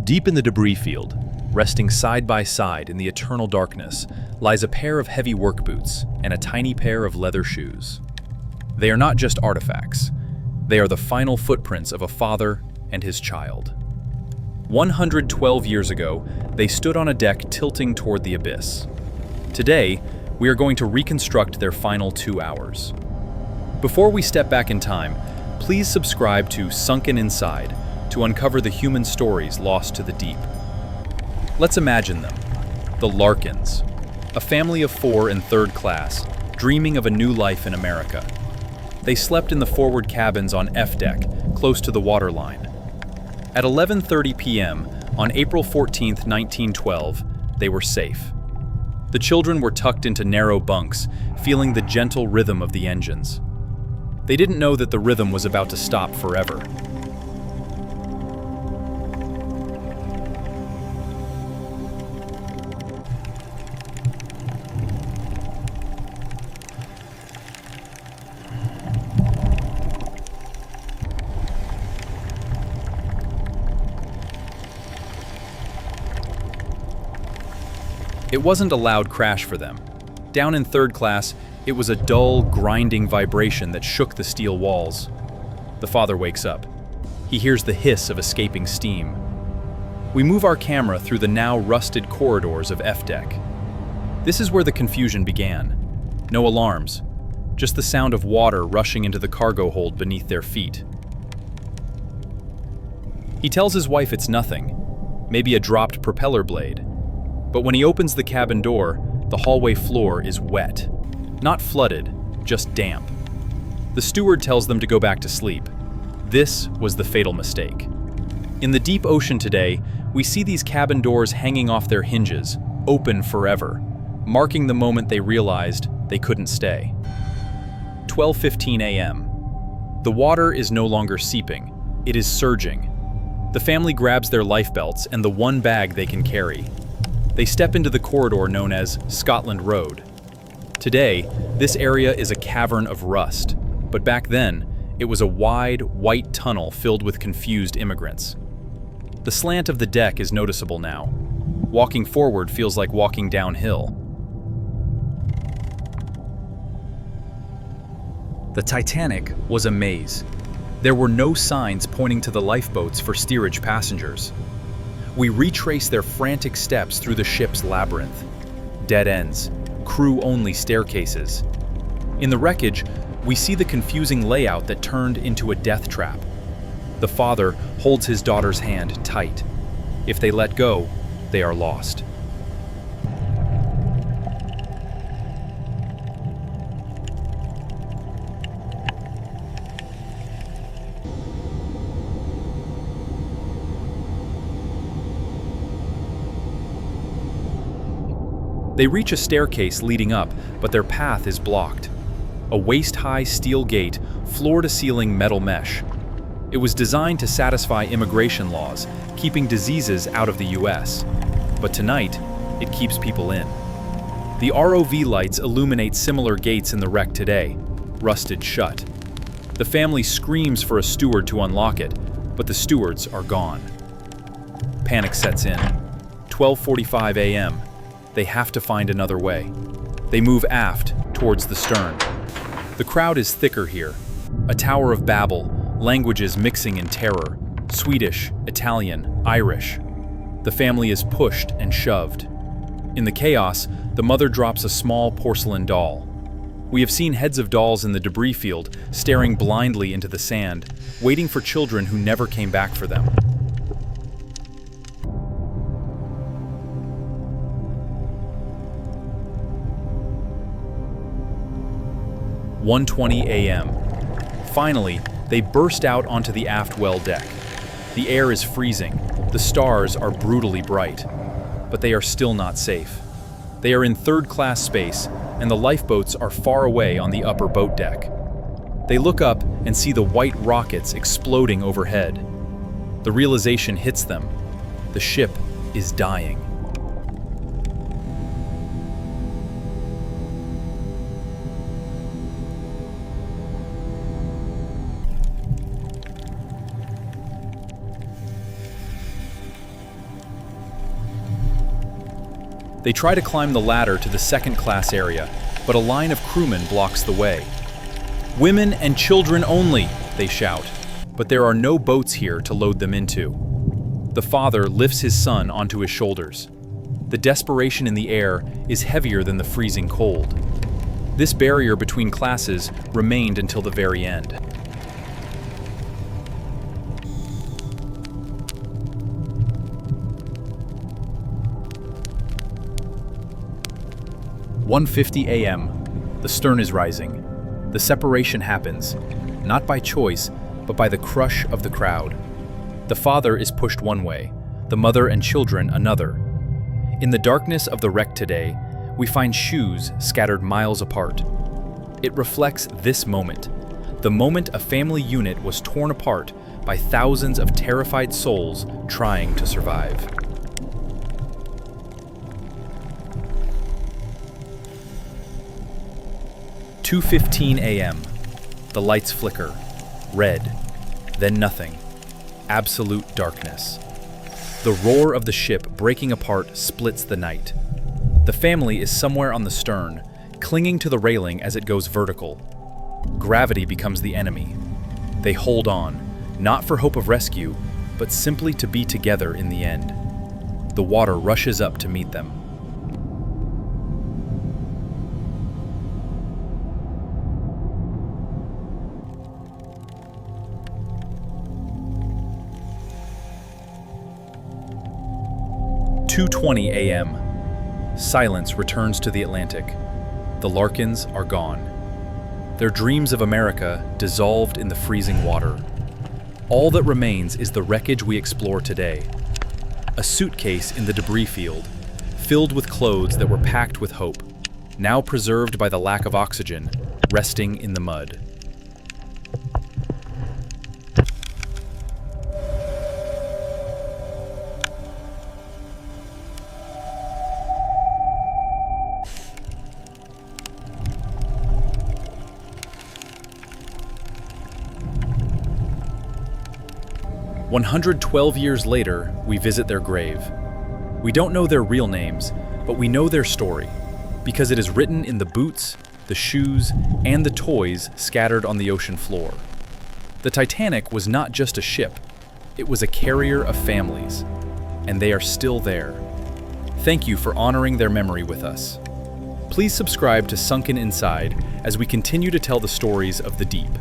Deep in the debris field, resting side by side in the eternal darkness, lies a pair of heavy work boots and a tiny pair of leather shoes. They are not just artifacts. They are the final footprints of a father and his child. 112 years ago, they stood on a deck tilting toward the abyss. Today, we are going to reconstruct their final 2 hours. Before we step back in time, please subscribe to Sunken Inside to uncover the human stories lost to the deep. Let's imagine them. The Larkins, a family of 4 in 3rd class, dreaming of a new life in America. They slept in the forward cabins on F deck, close to the waterline. At 11:30 p.m. on April 14, 1912, they were safe. The children were tucked into narrow bunks, feeling the gentle rhythm of the engines. They didn't know that the rhythm was about to stop forever. It wasn't a loud crash for them. Down in 3rd class, it was a dull, grinding vibration that shook the steel walls. The father wakes up. He hears the hiss of escaping steam. We move our camera through the now rusted corridors of F deck. This is where the confusion began. No alarms, just the sound of water rushing into the cargo hold beneath their feet. He tells his wife it's nothing, maybe a dropped propeller blade. But when he opens the cabin door, the hallway floor is wet. Not flooded, just damp. The steward tells them to go back to sleep. This was the fatal mistake. In the deep ocean today, we see these cabin doors hanging off their hinges, open forever, marking the moment they realized they couldn't stay. 12:15 a.m. The water is no longer seeping, it is surging. The family grabs their life belts and the one bag they can carry. They step into the corridor known as Scotland Road. Today, this area is a cavern of rust, but back then, it was a wide, white tunnel filled with confused immigrants. The slant of the deck is noticeable now. Walking forward feels like walking downhill. The Titanic was a maze. There were no signs pointing to the lifeboats for steerage passengers. We retrace their frantic steps through the ship's labyrinth. Dead ends, crew-only staircases. In the wreckage, we see the confusing layout that turned into a death trap. The father holds his daughter's hand tight. If they let go, they are lost. They reach a staircase leading up, but their path is blocked. A waist-high steel gate, floor-to-ceiling metal mesh. It was designed to satisfy immigration laws, keeping diseases out of the US. But tonight, it keeps people in. The ROV lights illuminate similar gates in the wreck today, rusted shut. The family screams for a steward to unlock it, but the stewards are gone. Panic sets in. 12:45 a.m. They have to find another way. They move aft, towards the stern. The crowd is thicker here. A Tower of Babel, languages mixing in terror. Swedish, Italian, Irish. The family is pushed and shoved. In the chaos, the mother drops a small porcelain doll. We have seen heads of dolls in the debris field, staring blindly into the sand, waiting for children who never came back for them. 1:20 a.m. Finally, they burst out onto the aft well deck. The air is freezing, the stars are brutally bright, but they are still not safe. They are in 3rd class space, and the lifeboats are far away on the upper boat deck. They look up and see the white rockets exploding overhead. The realization hits them. The ship is dying. They try to climb the ladder to the second-class area, but a line of crewmen blocks the way. "Women and children only," they shout, but there are no boats here to load them into. The father lifts his son onto his shoulders. The desperation in the air is heavier than the freezing cold. This barrier between classes remained until the very end. "1:50 a.m. The stern is rising. The separation happens, not by choice, but by the crush of the crowd. The father is pushed one way, the mother and children another. In the darkness of the wreck today, we find shoes scattered miles apart. It reflects this moment, the moment a family unit was torn apart by thousands of terrified souls trying to survive." "2:15 a.m. The lights flicker. Red. Then nothing. Absolute darkness. The roar of the ship breaking apart splits the night. The family is somewhere on the stern, clinging to the railing as it goes vertical. Gravity becomes the enemy. They hold on, not for hope of rescue, but simply to be together in the end. The water rushes up to meet them. "2:20 a.m. Silence returns to the Atlantic. The Larkins are gone. Their dreams of America dissolved in the freezing water. All that remains is the wreckage we explore today. A suitcase in the debris field, filled with clothes that were packed with hope, now preserved by the lack of oxygen, resting in the mud." "112 years later, we visit their grave. We don't know their real names, but we know their story, because it is written in the boots, the shoes, and the toys scattered on the ocean floor. The Titanic was not just a ship, it was a carrier of families, and they are still there. Thank you for honoring their memory with us. Please subscribe to Sunken Inside as we continue to tell the stories of the deep.